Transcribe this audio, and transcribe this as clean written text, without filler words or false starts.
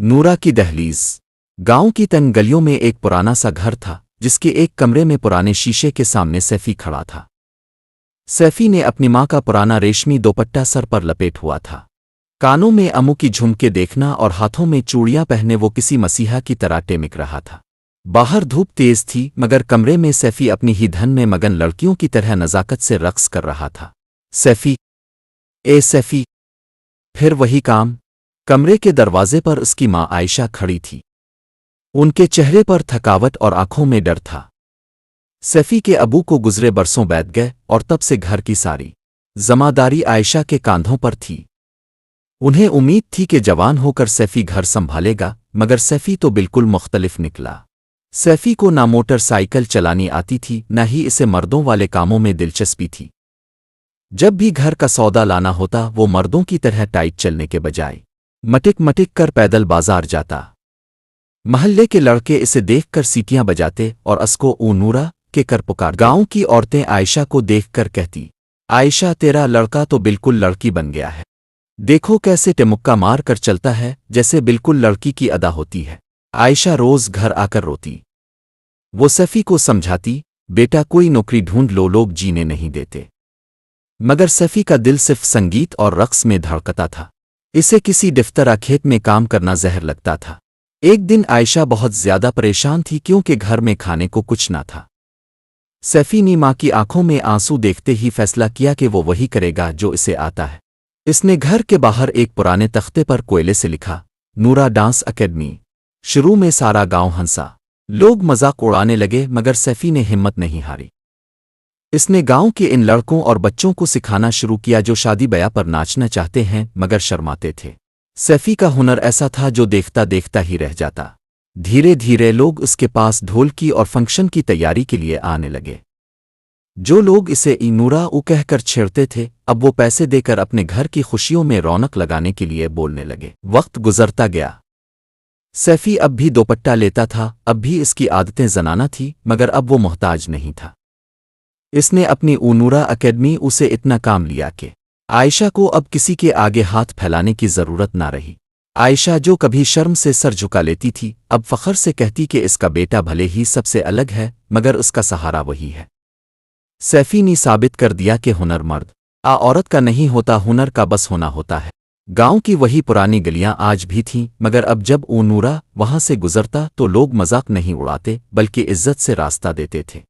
नूरा की दहलीज। गांव की तंग गलियों में एक पुराना सा घर था जिसके एक कमरे में पुराने शीशे के सामने सैफी खड़ा था। सैफी ने अपनी माँ का पुराना रेशमी दोपट्टा सर पर लपेट हुआ था। कानों में अमू की झुमके देखना और हाथों में चूड़ियां पहने वो किसी मसीहा की तरह टेमिक रहा था। बाहर धूप तेज थी मगर कमरे में सैफी अपनी ही धन में मगन लड़कियों की तरह नज़ाकत से रक्स कर रहा था। सैफी, ए सैफी। फिर वही काम। कमरे के दरवाजे पर उसकी माँ आयशा खड़ी थी। उनके चेहरे पर थकावट और आंखों में डर था। सैफी के अबू को गुजरे बरसों बीत गए और तब से घर की सारी ज़िम्मेदारी आयशा के कांधों पर थी। उन्हें उम्मीद थी कि जवान होकर सैफी घर संभालेगा, मगर सैफी तो बिल्कुल मुख्तलिफ निकला। सैफी को ना मोटरसाइकिल चलानी आती थी, न ही इसे मर्दों वाले कामों में दिलचस्पी थी। जब भी घर का सौदा लाना होता वो मर्दों की तरह टाइट चलने के बजाय मटिक मटिक कर पैदल बाजार जाता। महल्ले के लड़के इसे देखकर सीटियां बजाते और असको ऊ नूरा के कर पुकार। गांव की औरतें आयशा को देखकर कहती, आयशा तेरा लड़का तो बिल्कुल लड़की बन गया है, देखो कैसे टिमुक्का मार कर चलता है जैसे बिल्कुल लड़की की अदा होती है। आयशा रोज घर आकर रोती। वो सैफी को समझाती, बेटा कोई नौकरी ढूंढ लो, लोग जीने नहीं देते। मगर सैफी का दिल सिर्फ संगीत और रक्स में धड़कता था। इसे किसी दफ्तरा खेत में काम करना जहर लगता था। एक दिन आयशा बहुत ज्यादा परेशान थी क्योंकि घर में खाने को कुछ ना था। सैफी ने माँ की आंखों में आंसू देखते ही फैसला किया कि वो वही करेगा जो इसे आता है। इसने घर के बाहर एक पुराने तख्ते पर कोयले से लिखा, नूरा डांस अकेडमी। शुरू में सारा गांव हंसा, लोग मजाक उड़ाने लगे, मगर सैफी ने हिम्मत नहीं हारी। इसने गांव के इन लड़कों और बच्चों को सिखाना शुरू किया जो शादी ब्याह पर नाचना चाहते हैं मगर शर्माते थे। सैफी का हुनर ऐसा था जो देखता देखता ही रह जाता। धीरे धीरे लोग उसके पास ढोलकी और फंक्शन की तैयारी के लिए आने लगे। जो लोग इसे नूरा ऊ कहकर छेड़ते थे, अब वो पैसे देकर अपने घर की खुशियों में रौनक लगाने के लिए बोलने लगे। वक्त गुजरता गया। सैफी अब भी दोपट्टा लेता था, अब भी इसकी आदतें जनाना थी, मगर अब वो मोहताज नहीं था। इसने अपनी नूरा अकेडमी उसे इतना काम लिया कि आयशा को अब किसी के आगे हाथ फैलाने की जरूरत ना रही। आयशा जो कभी शर्म से सर झुका लेती थी, अब फखर से कहती कि इसका बेटा भले ही सबसे अलग है मगर उसका सहारा वही है। सैफी ने साबित कर दिया कि हुनर मर्द औरत का नहीं होता, हुनर का बस होना होता है। गांव की वही पुरानी गलियां आज भी थीं, मगर अब जब नूरा वहां से गुजरता तो लोग मजाक नहीं उड़ाते बल्कि इज्जत से रास्ता देते थे।